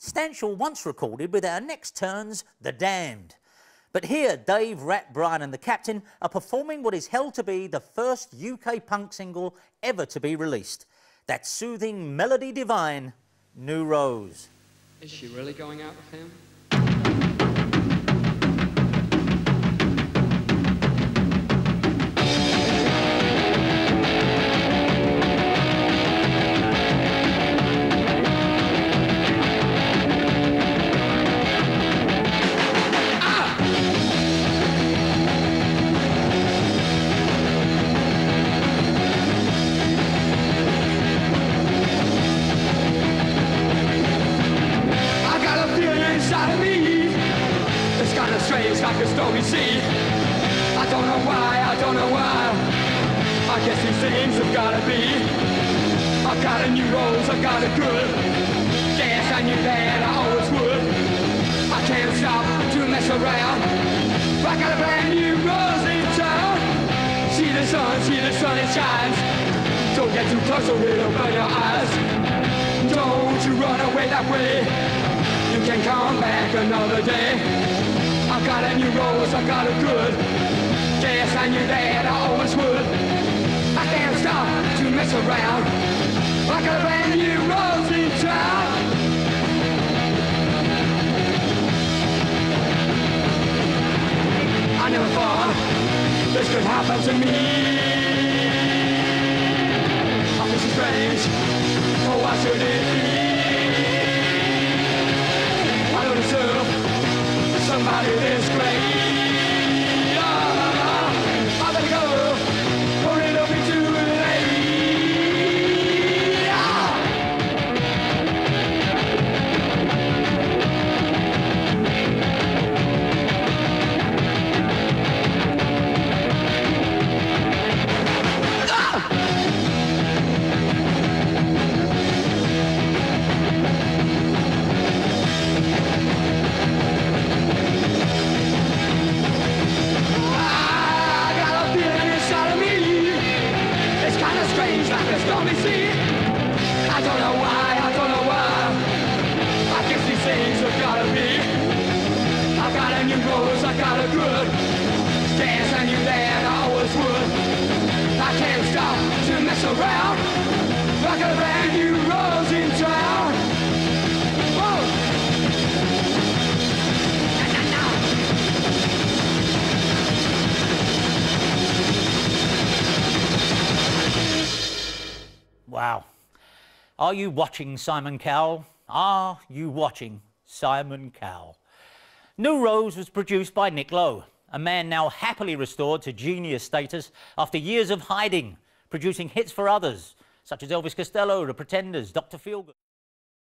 Stanshall once recorded with our next turns, The Damned. But here, Dave, Rat, Brian and the Captain are performing what is held to be the first UK punk single ever to be released. That soothing melody divine, New Rose. Is she really going out with him? Strange like a stormy sea. I don't know why. I guess these things have gotta be. I got a new rose, I got a good. Yes, I knew that I always would. I can't stop to mess around. I got a brand new rose in town. See the sun, it shines. Don't get too close or it'll burn your eyes. Don't you run away that way. You can come back another day. I got a new rose, I got a good. Yes, I knew that I always would. I can't stop to mess around. I got a brand new rose in town. I never thought this could happen to me. I feel so strange, oh why should it be? I don't deserve somebody this great. I better go, or it'll be too late. I don't know why. I guess these things have gotta be. I got a new rose, I got a good. Yes, I knew that I always would. I can't stop to mess around. I got a brand new rose in town. Whoa. Wow. Are you watching, Simon Cowell? Are you watching Simon Cowell? New Rose was produced by Nick Lowe, a man now happily restored to genius status after years of hiding, producing hits for others, such as Elvis Costello, The Pretenders, Dr. Feelgood.